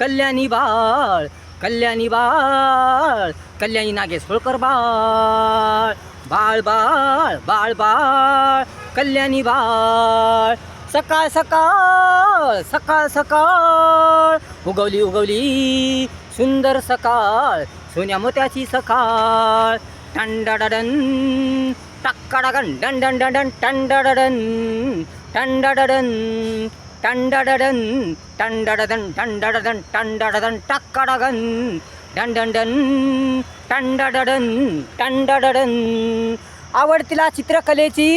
कल्याणी बाळ कल्याणी बाळ कल्याणी नागेश होळकर बाळ बाळ बाळ बाळ बाळ कल्याणी बाळ सकाळ सकाळ सकाळ सकाळ उगवली उगवली सुंदर सकाळ सोन्या मोत्याची सकाळ टंडडन टक्कडगन डन डन डन डन टंडडन टंडडन टंडडन टंडडन टंडडन टंडडन टक्कडगन डन डन डन टंडडन टंडडन आवडतीला चित्रकलेची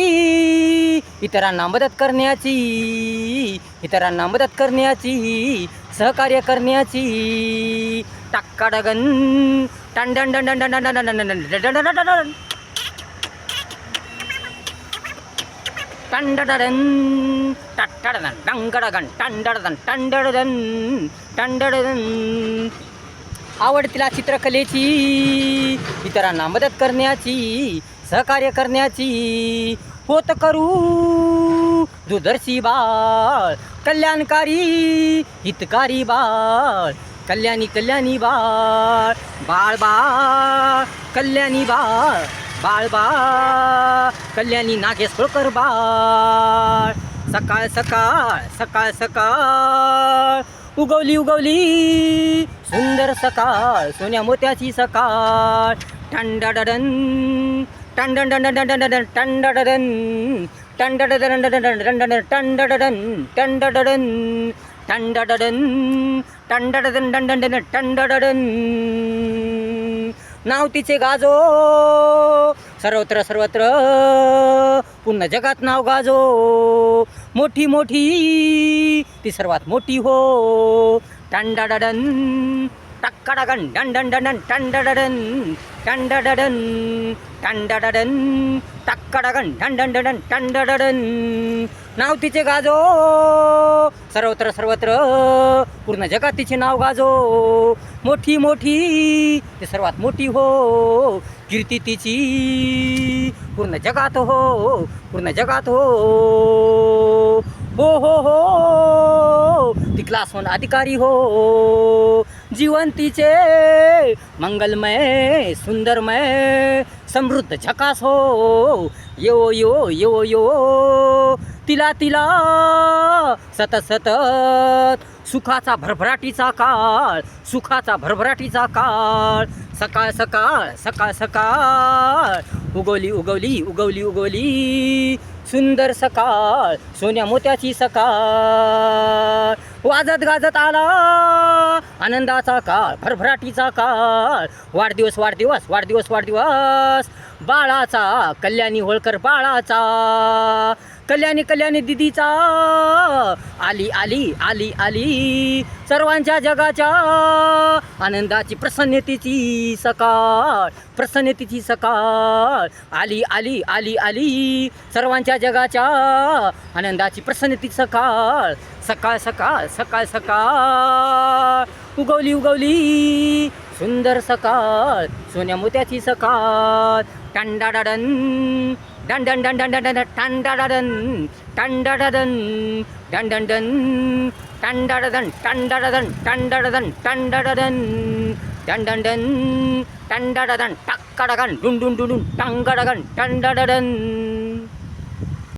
इतरांना मदत करण्याची सहकार्य करण्याची टक्कडगन टंडन डन डन डन डन डन डन टंडडन टट्टडन डंगडगन टंडडन टंडडन टंडडन आवडतीला चित्रकलेची इतरांना मदत करण्याची सहकार्य करण्याची होत करू दूरदर्शी बाळ कल्याणकारी हितकारी बाळ कल्याणी कल्याणी बाळ बाळ बाळ कल्याणी बाळ बाळ बाळ कल्याणी नागेश होळकर बाळ सकाळ सकाळ सकाळ सकाळ उगवली उगवली सुंदर सकाळ सोन्या मोत्याची सकाळ टंडडन टंडन टंडन टंडन टंडडन टंडडन टंडडन टंडडन टंडडन टंडडन टंडडन टंडन टंडडन नाव तिचे गाजो सर्वत्र सर्वत्र पूर्ण जगात नाव गाजो मोठी मोठी ती सर्वात मोठी हो टंडडन टक्कडगन डन डन डन डन टंडडन टंडडन टंडडन टक्कडगन डन डन डन टंडडन नाव तिचे गाजो सर्वत्र सर्वत्र पूर्ण जगात तिचे नाव गाजो मोठी मोठी ती सर्वात मोठी हो कीर्ती तिची पूर्ण जगात हो पूर्ण जगात हो हो हो हो ती क्लास 1 अधिकारी हो जीवन तिचे मंगलमय सुंदरमय समृद्ध झकास हो यो यो यो यो तिला तिला सतत सतत सुखाचा भरभराटीचा काळ सुखाचा भरभराटीचा काळ सकाळ सकाळ सकाळ सकाळ उगवली उगवली उगवली उगवली सुंदर सकाळ सोन्या मोत्याची सकाळ वाजत गाजत आला आनंदाचा काळ भरभराटीचा काळ वाढदिवस वाढदिवस वाढदिवस वाढदिवस बाळाचा कल्याणी होळकर बाळाचा कल्याणी कल्याणी दिदीचा आली आली आली आली सर्वांच्या जगाच्या आनंदाची प्रसन्नतेची सकाळ प्रसन्नतेची सकाळ आली आली आली आली सर्वांच्या जगाच्या आनंदाची प्रसन्नतेची सकाळ सकाळ सकाळ सकाळ सकाळ उगवली उगवली सुंदर सकाळ सोन्या मोत्याची सकाळ टंडाडन डन डन डन डन डन डन टंडडन टंडडन डन डन डन टंडडन टंडडन टंडडन टंडडन डन डन डन टंडडन टक्कडगन डुन डुन डुन टंगडगन टंडडन